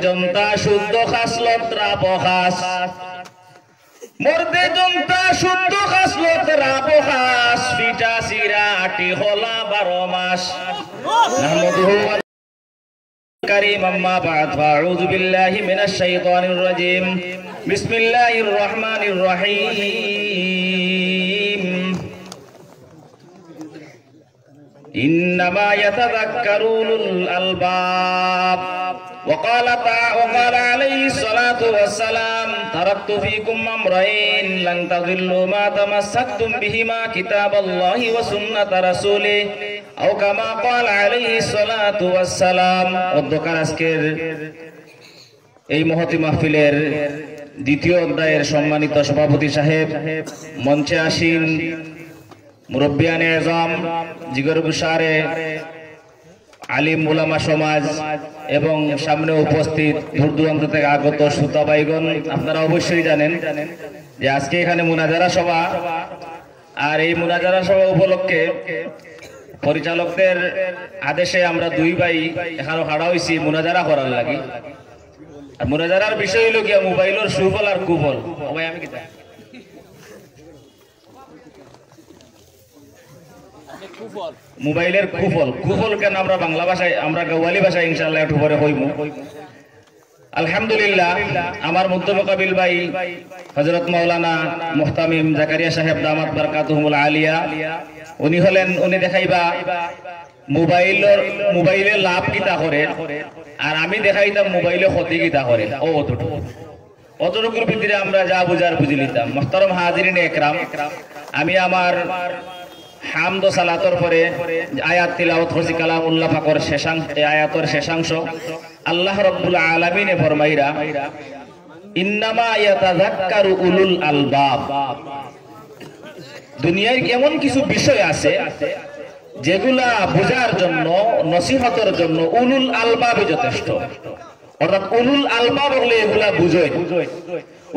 জনতা শুদ্ধ খাসলত রাবহাস মর্দে জনতা শুদ্ধ খাসলত রাবহাস পিটা সিরা আটি হলা 12 মাস নাহমাদুহু কারীম আম্মা বা'দ আউযু বিল্লাহি মিনাশ শাইতানির রাজীম বিসমিল্লাহির রহমানির রহিম ইন্নামা ইয়াতাযাক্কারুল আলবাব وقال عليه الصلاة والسلام تركت فيكم أمرين لن تضلوا ما تمسكتم بهما كتاب الله وسنة رسوله أو كما قال عليه الصلاة والسلام অধ্যকার আজকের এই মহতি মাহফিলের দ্বিতীয় অধ্যায়ের সম্মানিত সভাপতি সাহেব, মঞ্চে আসীন মুরব্বিয়ানে আজম, জিগর গুসারে আলিম উলামা সমাজ এবং সামনে উপস্থিত দূর দূরান্ত থেকে আগত শ্রোতাভাইগণ, আপনারা অবশ্যই জানেন যে আজকে এখানে মুনাজারা সভা। আর এই মুনাজারা সভা উপলক্ষে পরিচালকদের আদেশে আমরা দুই ভাই এখানে হাড়া হয়েছি মুনাজারা করার লাগি। আর মুনাজারার বিষয় হলো গিয়া মোবাইলের সুফল আর কুফল। ভাই আমি কি মোবাইলের কুফল কেন আমরা বাংলা ভাষায়, আমরা গাওয়ালি ভাষায় ইনশাআল্লাহ একটু পরে হইব। আলহামদুলিল্লাহ, আমার মুত্তাবাকাবিল ভাই হযরত মাওলানা মুহতামিম জাকারিয়া সাহেব দামাত বারাকাতুহুল আলিয়া, উনি দেখাইবা মোবাইলে লাভ কিতা করে, আর আমি দেখাইতাম মোবাইলে ক্ষতি কিতা করে। অতটুকুর ভিতরে আমরা যা বুঝার বুঝি নিতাম। মুহতারাম হাজিরিনে একরাম, আমি আমার হামদ ও সালাতর পরে আয়াত তিলাওয়াত করছি কালামুল্লাহ পাকের শেষাংশ, এই আয়াতের শেষাংশ আল্লাহ রাব্বুল আলামিনে ফরমাইরা ইন্নামা ইয়াতাযাক্কারু উলুল আলবাব। দুনিয়ায় এমন কিছু বিষয় আছে যেগুলা বোঝার জন্য, নসিহতের জন্য উলুল আলবাবই যথেষ্ট। অর্থাৎ উলুল আলবাব হলে এগুলা বুঝয়।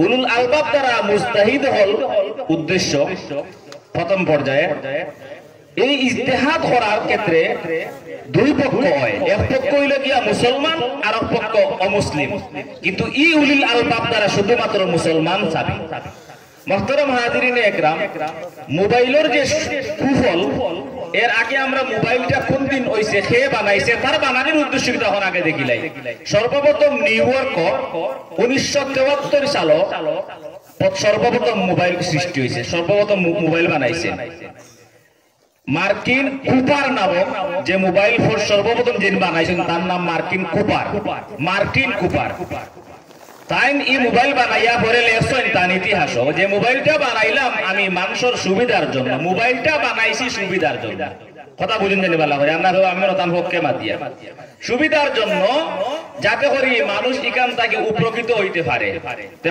উলুল আলবাব দ্বারা মুস্তাহিদ হল উদ্দেশ্য প্রথম পর্যায়ে। এই ইজতিহাদ করার ক্ষেত্রে দুই পক্ষ হয়, এক পক্ষ হইল গিয়া মুসলমান আর এক পক্ষ অমুসলিম, কিন্তু ই উলিল আলবাব দ্বারা শুধুমাত্র মুসলমান চাবি। মুহতারাম হাজিরিনে একরাম, মোবাইলের যে কুফল, এর আগে আমরা মোবাইলটা কোন দিন হইছে, কে বানাইছে, তার বানানোর উদ্দেশ্য তখন আগে দেখিলাই। সর্বপ্রথম নিউ ইয়র্ক 1973 সালে সর্বপ্রথম মোবাইল সৃষ্টি হয়েছে, সর্বপ্রথম মোবাইল বানাইছে মার্কিন কুপার নামক যে মোবাইল ফোন সর্বপ্রথম যিনি বানাইছেন তার নাম মার্কিন কুপার। তাই এই মোবাইল বানাইয়া পরে লেখছেন তার ইতিহাস যে মোবাইলটা বানাইলাম আমি মানুষের সুবিধার জন্য, মোবাইলটা বানাইছি সুবিধার জন্য। কথা বুঝুন জানি বলা হয়, আমরা আমি নতান হককে মাতিয়া সুবিধার জন্য, যাতে করে মানুষ এখান থেকে উপকৃত হইতে পারে।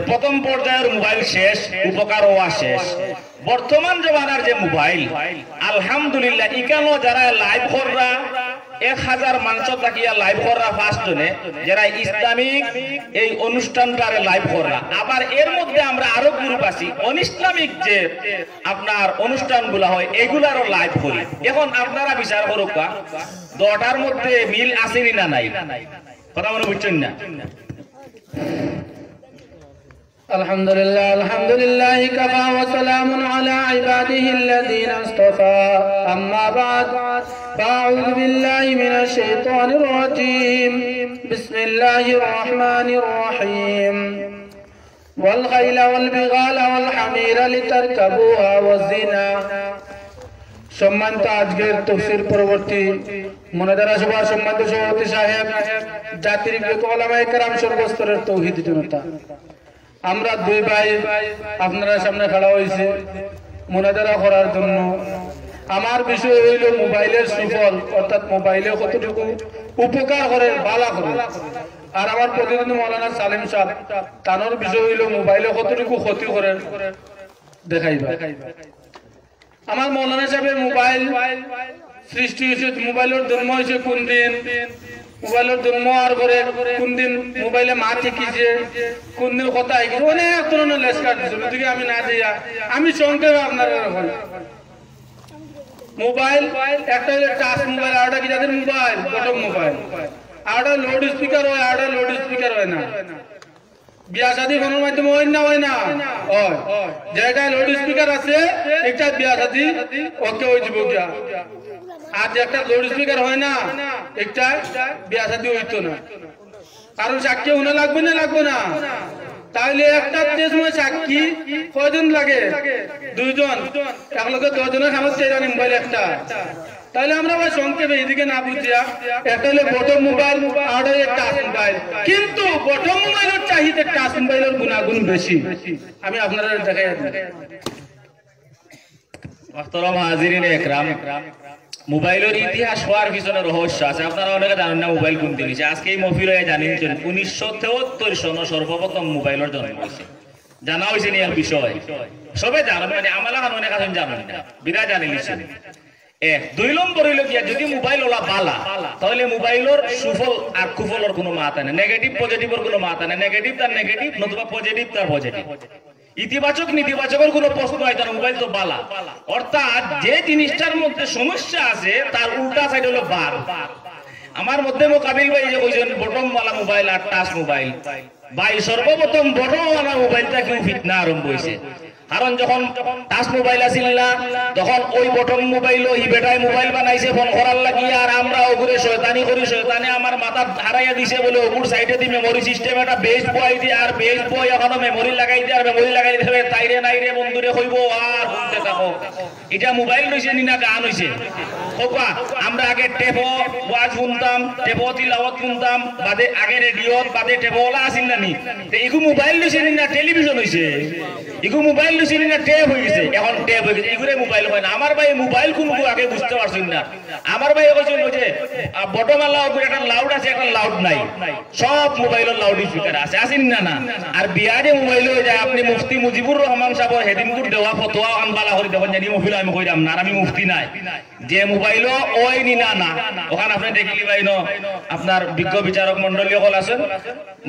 প্রথম পর্যায়ের মোবাইল শেষ, উপকার হওয়া শেষ। বর্তমান জমানার যে মোবাইল, আলহামদুলিল্লাহ এখানেও যারা লাইভ কররা 1000 মানুষ তাকিয়া লাইভ কররা ফার্স্ট জনে, যারা ইসলামিক এই অনুষ্ঠানটারে লাইভ কররা, আবার এর মধ্যে আমরা আরো গ্রুপ আছি অনইসলামিক যে আপনার অনুষ্ঠানগুলা হয় এগুলারও লাইভ করি। এখন আপনারা বিচার করুক 10টার মধ্যে মিল আসেনি না নাই, কথা মনে বুঝছেন না? আলহামদুলিল্লাহ আলহামদুলিল্লাহ কাফা ওয়া সালামুন আলা ইবাদিহিল্লাযীনা ইসতাফা, আম্মা বা'দ, ফাআউযু বিল্লাহি মিনাশ শাইতানির রাজীম, বিসমিল্লাহির রহমানির রহিম। ওয়াল খাইলা ওয়াল বিগালা ওয়াল হামিরা লিতারকাবুহা ওয়াজ জিনা। সম্মানিত আজকের তাফসীর পরবর্তী মুনাজারা সভার সম্মানিত সভাপতি সাহেব, জাতির প্রিয় উলামায়ে কেরাম, সর্বস্তরের তৌহিদি জনতা, আমরা দুই ভাই আপনারা সামনে খাড়া হয়েছে মুনাজারা করার জন্য। আমার বিষয় হইল মোবাইলের সুফল, অর্থাৎ মোবাইলে কতটুকু উপকার করে, বালা করে। আর আমার প্রতিনিধি মৌলানা সালিম সাহেব, তার বিষয় হইল মোবাইলে কতটুকু ক্ষতি করে দেখাইবা। আমার মৌলানা সাহেবের মোবাইল সৃষ্টি হয়েছে, মোবাইলের জন্ম হয়েছে কোন দিন, মোবাইলের জন্ম আর করে কোন দিন, মোবাইলে মা শিখিছে কোন দিন, কথা শিখেছে, অনেক ধরনের লেসকার দিকে আমি না দিয়া আমি সংক্ষেপে আপনারা মোবাইল একটা টাচ মোবাইল, আর একটা কি যাদের মোবাইল বটম মোবাইল। আড়া লাউড স্পিকার হয় আড়া লাউড স্পিকার হয় না বিয়া শাদী ফোনের মাধ্যমে হয় না হয় যেটা লাউড স্পিকার আছে একটা বিয়া শাদী ওকে হয়ে যাব গিয়া আর যে একটা লাউড স্পিকার হয় না একটা বিয়া শাদী হইতো না কারণ সাক্ষী উনা লাগবে না তাহলে একটা সময় সাক্ষী কয়জন লাগে দুইজন একলগে 10 জনের সামনে চাইরানি মোবাইল একটা তাহলে আমরা ভাই সংক্ষেপে এদিকে না বুঝিয়া একটা হলে বটম মোবাইল আর একটা টাচ মোবাইল কিন্তু বটম মোবাইলের চাহিদা টাচ মোবাইলের গুণাগুণ বেশি আমি আপনারা দেখাই মুহতারাম হাজিরিন ইকরাম মোবাইলের ইতিহাস হওয়ার পিছনে রহস্য আছে আপনারা অনেকে জানেন না মোবাইল কোন দিন হয়েছে আজকে এই মফিলে জানেন 1973 সনে সর্বপ্রথম মোবাইলের জন্ম হয়েছে জানা হয়েছে নি এক বিষয় সবে জানেন মানে আমালা অনেক আছেন জানেন না বিরা জানি লিছেন এক 2 নম্বর হইল কি যদি মোবাইল ওলা বালা তাহলে মোবাইলের সুফল আর কুফলের কোনো মাথা নেই নেগেটিভ পজিটিভের কোনো মাথা নেই নেগেটিভ তার নেগেটিভ নতুবা পজিটিভ তার পজিটিভ ইতিবাচক নেতিবাচকের কোনো প্রশ্ন হয় না মোবাইল তো বালা অর্থাৎ যে জিনিসটার মধ্যে সমস্যা আছে তার উল্টা সাইড হলো বার আমার মধ্যে মোকাবিল ভাই যে কইছেন বটম वाला মোবাইল আর টাচ মোবাইল ভাই সর্বপ্রথম বটম वाला মোবাইলটা কেউ ফিতনা আরম্ভ হইছে কারণ যখন টাচ মোবাইল আছিল না তখন ওই বটম মোবাইল ই বেটায় মোবাইল বানাইছে ফোন করার লাগি আর আমরা ওগুরে শয়তানি করি শয়তানে আমার মাথা হারাইয়া দিছে বলে ওগুর সাইডে দি মেমরি সিস্টেম একটা বেস বয় দি আর বেস বয় এখনো মেমরি লাগাই দি আর মেমরি লাগাই দিতে হবে তাইরে নাইরে বন্ধুরে কইবো আর শুনতে থাকো এটা মোবাইল হইছে নি না গান হইছে ওকা আমরা আগে টেপো ওয়াজ শুনতাম টেপো তিলাওয়াত শুনতাম বাদে আগে রেডিও বাদে টেপওয়ালা আছিল না নি তে ইগু মোবাইল হইছে নি না টেলিভিশন হইছে ইগু মোবাইল হইছে নি না টেপ হই গেছে এখন টেপ হই গেছে ইগুরে মোবাইল হয় না আমার ভাই মোবাইল কোনকু আগে বুঝতে পারছিন না আমার ভাই কইছিল যে বটমালা উপরে একটা লাউড আছে একটা লাউড নাই সব মোবাইলের লাউড স্পিকার আছে আসেন না না আর বিয়ারে মোবাইল হয়ে যায় আপনি মুফতি মুজিবুর রহমান সাহেব হেদিনকুর দেওয়া ফতোয়া আনবালা করে দেবেন জানি মফিল আমি কইরাম না আমি মুফতি নাই যে মোবাইল ওই নি না না ওখানে আপনি দেখিলি ভাই ন আপনার বিজ্ঞ বিচারক মণ্ডলী হল আছেন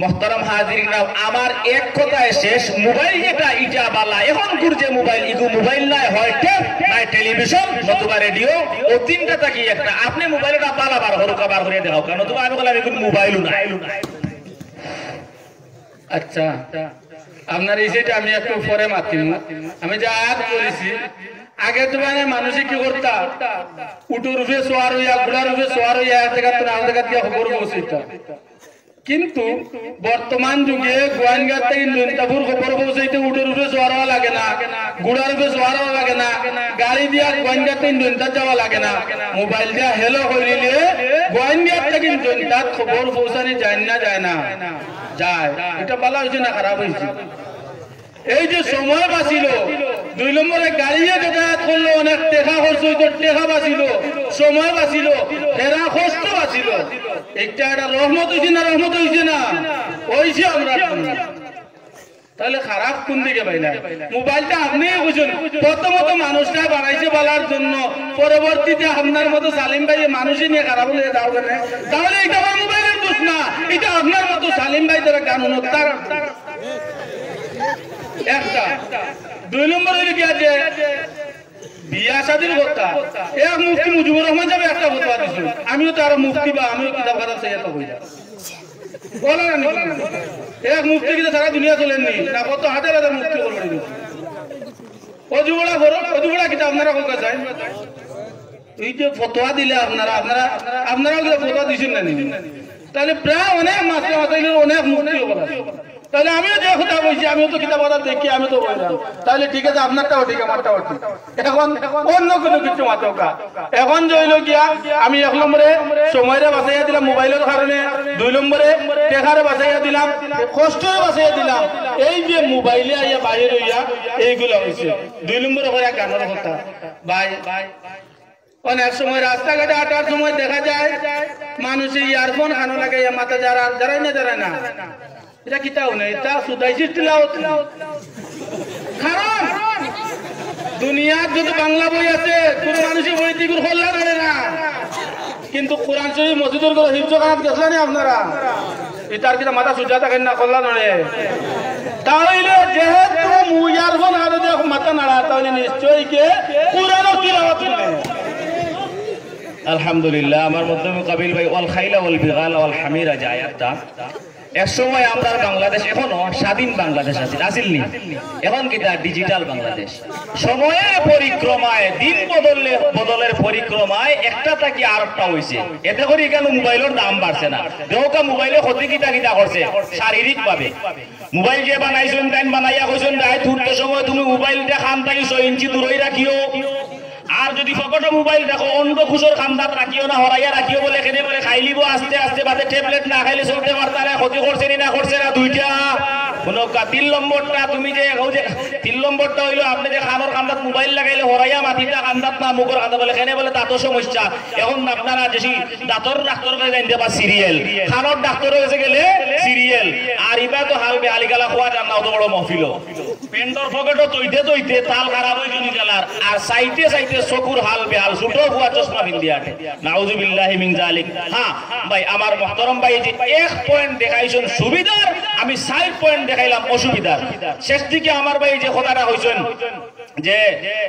মুহতারাম হাজিরিন আমার এক কথায় শেষ মোবাইল এটা ইটা বালা এখন কুর যে মোবাইল ইগু মোবাইল নাই হয় টেপ নাই টেলিভিশন নতুবা রেডিও ও তিনটা থাকি একটা আপনি মোবাইলটা বালা বার হরকা বার করে দেখাও কারণ নতুবা আমি বললাম ইগু মোবাইলও নাই আচ্ছা আপনার এই যেটা আমি একটু পরে মাতিম আমি যা আয়াত বলেছি আগে তো মানে মানুষ কি করতা উটুর রূপে সোয়ার হইয়া ঘোড়ার রূপে সোয়ার হইয়া এক জায়গা তো আরেক জায়গা দিয়ে খবর পৌঁছাইতা কিন্তু বর্তমান যুগে গোয়াইনঘাট থেকে নন্তাপুর খবর পৌঁছাইতে উটুর রূপে সোয়ার হওয়া লাগে না ঘোড়ার রূপে সোয়ার হওয়া লাগে না গাড়ি দিয়া গোয়াইনঘাট থেকে নন্তার যাওয়া লাগে না মোবাইল দিয়া হেলো করিলে গোয়াইনঘাট থেকে নন্তার খবর পৌঁছানি যায় না যায় এটা বলা হয়েছে না খারাপ হয়েছে এই যে সময় বাঁচিল 2 নম্বরে গাড়িয়ে যাতায়াত করলো অনেক টেকা খরচ হইতো টেকা বাঁচিল সময় বাঁচিল হেরা কষ্ট বাঁচিল একটা রহমত হয়েছে না হয়েছে আমরা তাহলে খারাপ কোন দিকে পাইলা মোবাইলটা আপনি বুঝুন প্রথমত মানুষটা বানাইছে বলার জন্য পরবর্তীতে আপনার মতো সালিম ভাই মানুষই নিয়ে খারাপ হলে দাও কেন তাহলে এটা আমার মোবাইলের দোষ না এটা আপনার মতো সালিম ভাই তারা কানুন তার একটা 2 নম্বর হইলে কি আছে বিয়া শাদীর কথা এক মুফতি মুজিবুর রহমান সাহেব একটা ফতোয়া দিছিল আমিও তো আর মুফতি বা আমিও কিতাব কথা চাই তো হইলা বলা না এক মুফতি কি সারা দুনিয়া চলেননি না কত হাজার হাজার মুফতি করবেন অজুবড়া কিতাব আপনারা কোথায় যায় এই যে ফতোয়া দিলে আপনারাও ফতোয়া দিছেন না তাহলে প্রায় অনেক মাসে অনেক মুফতি বলা তাহলে আমিও যে কথা বলছি আমিও তো কিতাব কথা দেখি আমি তো বললাম তাহলে ঠিক আছে আপনারটাও ঠিক আমারটাও ঠিক এখন অন্য কোনো কিছু মাতকা এখন যে হইল গিয়া আমি 1 নম্বরে সময়রে বাঁচাইয়া দিলাম মোবাইলের কারণে 2 নম্বরে টেকারে বাঁচাইয়া দিলাম কষ্টরে বাঁচাইয়া দিলাম এই যে মোবাইলে আইয়া বাইরে হইয়া এইগুলো হয়েছে 2 নম্বরে করে গানের কথা ভাই অনেক সময় রাস্তাঘাটে হাঁটার সময় দেখা যায় মানুষের ইয়ারফোন খানো লাগাইয়া মাথা যারাই না এটা কিতাও নেই এটা সুদাইছি তিলাওয়াত কারণ দুনিয়ার যত বাংলা বই আছে কোন মানুষের বই দিগুর হল্লা ধরে না কিন্তু কোরআন শরীফ মসজিদের করে হিফজ কানাত গেছলেন আপনারা এটার কিটা মাথা সুজা থাকেন না হল্লা ধরে তাহলে যেহেতু ইয়ারফোন হাতে দিয়ে মাথা নাড়া তাহলে নিশ্চয়ই কে কোরআনও তিলাওয়াত করে আলহামদুলিল্লাহ আমার মধ্যে কাবিল ভাই ওয়াল খাইলা ওয়াল বিগাল ওয়াল হামিরা যে আয়াতটা এক সময় আমরা বাংলাদেশ এখনো স্বাধীন বাংলাদেশ আছিল নি এখন কিটা ডিজিটাল বাংলাদেশ সময়ের পরিক্রমায় দিন বদলের পরিক্রমায় একটা থাকি আরেকটা হইছে এতে করে কেন মোবাইলের দাম বাড়ছে না দেহকা মোবাইলে ক্ষতি কিটা করছে শারীরিক ভাবে মোবাইল যে বানাইছেন তাই বানাইয়া কইছেন রায় তুলতে সময় তুমি মোবাইলটা খান থাকি 6 ইঞ্চি দূরই রাখিও আর যদি ফকট মোবাইল দেখো অন্ধ খুশোর খান্দাত রাখিও না হরাইয়া রাখিও বলে এখানে বলে খাইলিব আস্তে আস্তে বাদে ট্যাবলেট না খাইলে চলতে পারতা না ক্ষতি করছে না করছে না দুইটা কোনো 3 নম্বরটা তুমি যে 3 নম্বরটা হইলো আপনি যে খানোর খান্দাত মোবাইল লাগাইলে হরাইয়া মাটিটা খান্দাত না মুখর খান্দা বলে এখানে বলে দাঁতও সমস্যা এখন আপনারা যে দাঁতর ডাক্তার কাছে যাইতে পার সিরিয়াল খানোর ডাক্তার কাছে গেলে সিরিয়াল আর ইবা তো হাল বেহালি গালা খোয়া জান না অত বড় মহফিল পেন্ডর পকেটও তৈতে তাল খারাপ হয়ে জনি গেলার আর সাইতে সাইতে চকুর হাল বেহাল ছোট হুয়া চশমা পিন্দি আটে নাউজুবিল্লাহি মিন যালিক হ্যাঁ ভাই আমার মুহতারাম ভাই যে 1 পয়েন্ট দেখাইছেন সুবিধার আমি 4 পয়েন্ট দেখাইলাম অসুবিধার শেষ দিকে আমার ভাই যে কথাটা কইছেন যে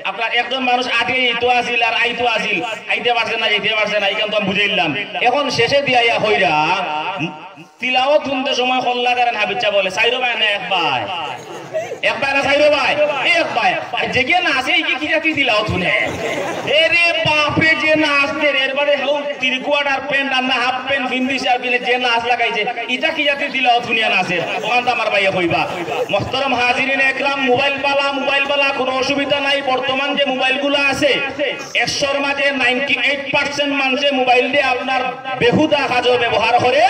আপনার একজন মানুষ আগে ইতো আছিল আর আইতো আছিল আইতে পারছে না যেতে পারছে না এইখান তো আমি বুঝাইলাম এখন শেষে দিয়া কইরা তিলাওয়াত শুনতে সময় খল্লা করেন হাবিচ্চা বলে সাইরো ভাই না এক ভাই না সাইরো ভাই এক ভাই যেগে না আছে কি জাতি তিলাওয়াত শুনে এরে বাপরে যে নাচতে এর বাদে হেউ 3 কোয়ার্টার প্যান্ট আর না হাফ প্যান্ট ফিন্দিস আর বিলে যে নাচ লাগাইছে এটা কি জাতি তিলাওয়াত শুনিয়া নাচে ওখান আমার ভাইয়া কইবা মুহতারাম হাজিরিন একরাম মোবাইল বালা কোনো অসুবিধা নাই বর্তমান যে মোবাইলগুলো আছে 100 এর মাঝে 98% মানুষে মোবাইল দিয়ে আপনার বেহুদা কাজে ব্যবহার করে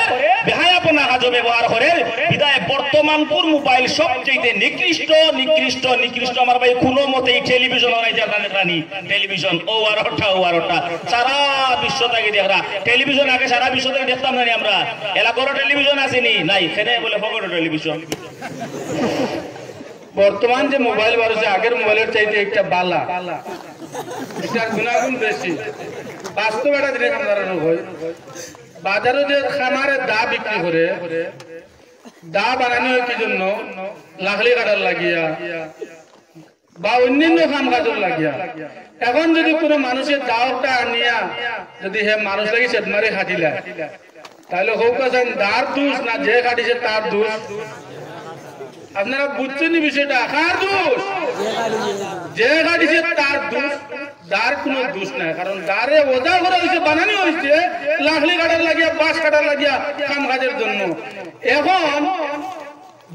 বেহায়াপনা কাজে ব্যবহার করে বিদায় বর্তমানপুর মোবাইল সবচেয়ে নিকৃষ্ট আমার ভাই কোনো মতেই টেলিভিশন নাই জানি টেলিভিশন ও আরটা সারা বিশ্ব থেকে দেখরা টেলিভিশন আগে সারা বিশ্ব থেকে দেখতাম না আমরা এলাকার টেলিভিশন আসেনি নাই এখানে বলে ফকট টেলিভিশন বর্তমান যে মোবাইল বাড়ছে আগের মোবাইলের চাইতে একটা বালা এটার গুণাগুণ বেশি বাস্তব একটা জিনিস আমরা বাজারে যে খামারে দা বিক্রি করে দা বানানো হয় কি জন্য লাকড়ি কাটার লাগিয়া বা অন্যান্য কাম কাজের লাগিয়া এখন যদি কোনো মানুষের দাওটা আনিয়া যদি হে মানুষ লাগি সেট মারি খাটিলা তাহলে হোক দার দোষ না যে কাটিছে তার দোষ আপনারা বুঝছেন বিষয়টা কার দোষ যে কাটিছে তার দোষ দার কোনো দোষ নাই কারণ দারে ওজা করা হয়েছে বানানো হয়েছে লাকড়ি কাটার লাগিয়া বাঁশ কাটার লাগিয়া কাম কাজের জন্য এখন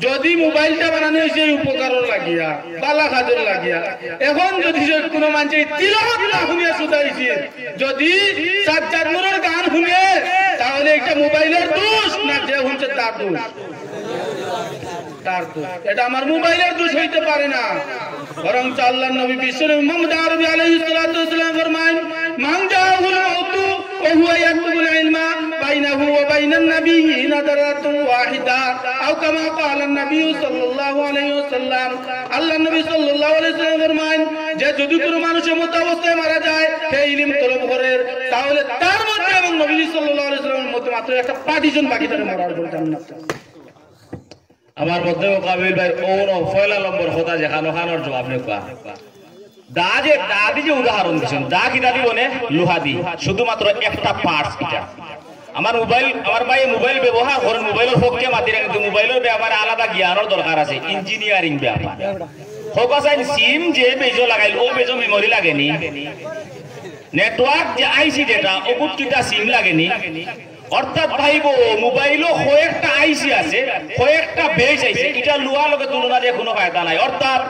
যদি মোবাইলটা বানানো হয়েছে উপকারের লাগিয়া বালা কাজের লাগিয়া এখন যদি কোনো মানুষ তিলাওয়াত না শুনিয়া শুধাইছে যদি সাজ্জাদ নূরের গান শুনে তাহলে একটা মোবাইলের দোষ না যে শুনছে তার দোষ এটা আমার মোবাইলের দোষ হইতে পারে না বরং আল্লাহর নবী বিশ্বনবী মুহাম্মদ আরবি আলাইহিস সালাতু ওয়াসসালাম ফরমান মান জাআহুল মাউতু ওয়া হুয়া ইয়াকতুবুল ইলমা বাইনাহু ওয়া বাইনান নাবিয়্যিন দারাতুন ওয়াহিদা আও কামা ক্বালা নবী সাল্লাল্লাহু আলাইহি ওয়াসাল্লাম আল্লাহর নবী সাল্লাল্লাহু আলাইহি ওয়াসাল্লাম ফরমান যে যদি কোনো মানুষের মত অবস্থায় মারা যায় সে ইলম তলব করে তাহলে তার মধ্যে এবং নবী সাল্লাল্লাহু আলাইহি ওয়াসাল্লামের মধ্যে মাত্র একটা পার্টিশন বাকি থাকে মরার পর জান্নাত আমার মধ্যে কাবিল ভাই ওনো পয়লা নম্বর কথা যেখানো খানোর জবাব নেই দা যে উদাহরণ দিচ্ছেন দা কিটা দিব নে লোহা দি শুধুমাত্র একটা পার্টস কিটা আমার ভাই মোবাইল ব্যবহার করেন মোবাইলের পক্ষে মাতি রাখেন কিন্তু মোবাইলের ব্যাপারে আলাদা জ্ঞানের দরকার আছে ইঞ্জিনিয়ারিং ব্যাপার হোক আসাইন সিম যে বেজো লাগাইল ও বেজো মেমোরি লাগেনি নেটওয়ার্ক যে আইসি যেটা ওগুত কিটা সিম লাগেনি অর্থাৎ ভাইবো মোবাইলও কয়েকটা আইসি আছে কয়েকটা বেজ আইছে এটা লুয়া লগে তুলনা দিয়ে কোনো ফায়দা নাই অর্থাৎ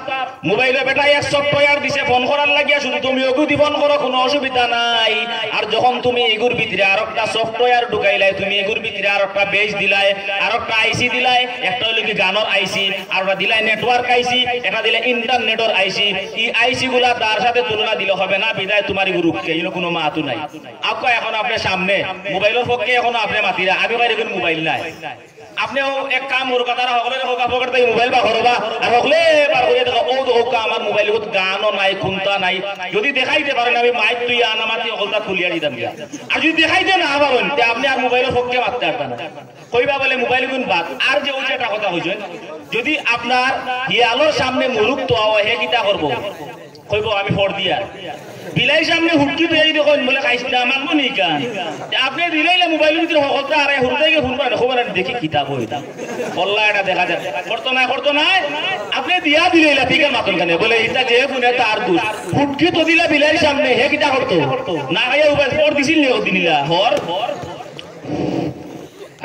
মোবাইলে বেটা এক সফটওয়্যার দিছে ফোন করার লাগিয়া শুধু তুমি ওগু দি ফোন করো কোনো অসুবিধা নাই আর যখন তুমি এগুর ভিতরে আরেকটা সফটওয়্যার ঢুকাইলাই তুমি এগুর ভিতরে আরেকটা বেজ দিলাই আরেকটা আইসি দিলাই একটা হলো কি গানের আইসি আরটা দিলাই নেটওয়ার্ক আইসি এটা দিলে ইন্টারনেটের আইসি এই আইসি গুলা তার সাথে তুলনা দিলে হবে না বিদায় তোমার গ্রুপকে এগুলো কোনো মাহাতু নাই আপনি এখন আপনার সামনে মোবাইলের পক্ষে আপনি মাতিরা আমি বাইরে কোন মোবাইল নাই আপনিও এক কাম ওর কথা হকলে হোকা পকেট তাই মোবাইল বা করবা আর হকলে বার করে দেখো ও তো হোকা আমার মোবাইল কত গানও নাই খুনতা নাই যদি দেখাইতে পারেন আমি মাইক তুই আনামাতি হকলটা খুলিয়া দিতাম আর যদি দেখাইতে না পারেন তে আপনি আর মোবাইলের পক্ষে মারতে পারবেন না কইবা বলে মোবাইল কোন বাদ আর যে ওই একটা কথা হইছে যদি আপনার হিয়ালোর সামনে মুরুক তো হে কিটা করব কইব আমি ফোর দিয়া বিলাই সামনে হুটকি দেই দেখুন বলে খাইছ না মানবো নি কা আপনি দিলাইলে মোবাইলের ভিতরে হকলটা আরে হুরদাইকে ফোন করে খবর আর দেখি কিতাব হইতা আল্লাহ এটা দেখা যায় করতো না আপনি দিয়া দিলাইলা ঠিক আছে মাতন কানে বলে এটা যে ফোনে তার দুধ হুটকি তো দিলা বিলাই সামনে হে কিটা করতো না খাইয়া মোবাইল ফোর দিছিল নি দিনিলা হর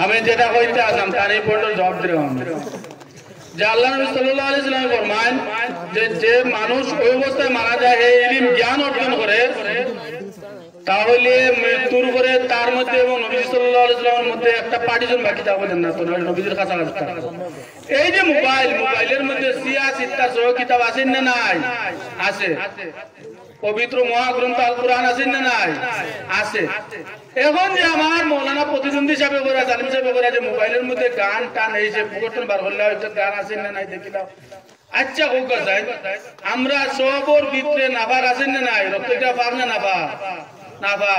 আমি যেটা কইতে আসলাম তার এই পর্যন্ত জবাব দিলাম যে আল্লাহ নবী সাল্লাল্লাহু আলাইহি ওয়াসাল্লাম ফরমান যে মানুষ ওই অবস্থায় মারা যায় এই ইলম জ্ঞান অর্জন করে তাহলে মৃত্যুর পরে তার মধ্যে এবং নবী সাল্লাল্লাহু আলাইহি ওয়াসাল্লামের মধ্যে একটা পার্টিশন বাকি থাকবে না তো নবীর কাছাকাছি এই যে মোবাইলের মধ্যে সিয়াসিত্তা সহ কিতাব আছে না নাই আছে পবিত্র মহাগ্রন্থ আল কোরআন আছে না নাই আছে এখন যে আমার মৌলানা প্রতিদ্বন্দ্বী হিসাবে করে জালিম হিসাবে করে যে মোবাইলের মধ্যে গান টান এই যে পরিবর্তন বার করলে হয়তো গান আছে না নাই দেখি দাও আচ্ছা হোক যায় আমরা সবর ভিতরে নাভার আছেন না নাই রক্তটা পাক না নাভা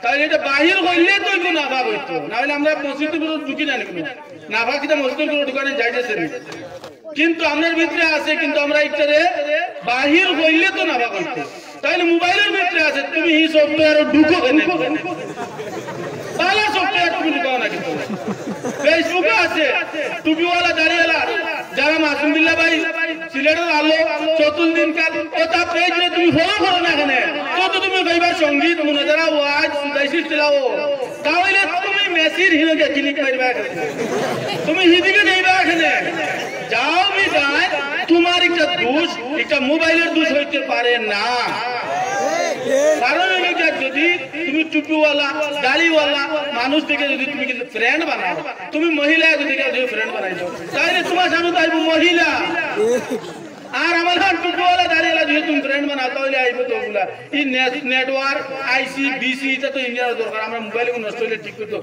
তাহলে এটা বাহির হইলে তো একটু নাভা হইতো না হলে আমরা মসজিদের ভিতরে ঢুকি না নাভা কিনা মসজিদের দোকানে যাইতেছে কিন্তু আমাদের ভিতরে আছে কিন্তু আমরা একটারে বাহির হইলে তো নাভা হইতো তাহলে মোবাইলের ভিতরে আছে তুমি এই সফটওয়্যার ঢুকো কেন তাহলে সফটওয়্যার তুমি ঢুকাও না কিন্তু ফেসবুকে আছে টুপিওয়ালা দাড়িওয়ালা যারা মাসুম বিল্লাহ ভাই সিলেটের আলো চতুর্দিন কাল ওটা পেজে তুমি ফলো করো না এখানে তত তুমি ভাইবার সঙ্গীত মুনাজারা ওয়াজ সুদাইসি চালাও তাহলে তুমি মেসির হিরোকে ক্লিক মারবা তুমি হিদিকে যাইবা এখানে যাও মি যায় তোমার একটা দোষ একটা মোবাইলের দোষ হইতে পারে না কারণ যদি তুমি টুপিওয়ালা দাড়িওয়ালা মানুষ থেকে যদি তুমি কিন্তু ফ্রেন্ড বানাও তুমি মহিলা যদি ফ্রেন্ড বানাইছো তাহলে তোমার সামনে তো আইব মহিলা আর আমার টুপিওয়ালা দাড়িওয়ালা যদি তুমি ফ্রেন্ড বানাও তাহলে আইব তো ওগুলা এই নেটওয়ার্ক আইসি বিসি এটা তো ইন্ডিয়ার দরকার আমরা মোবাইলে নষ্ট হইলে ঠিক করতো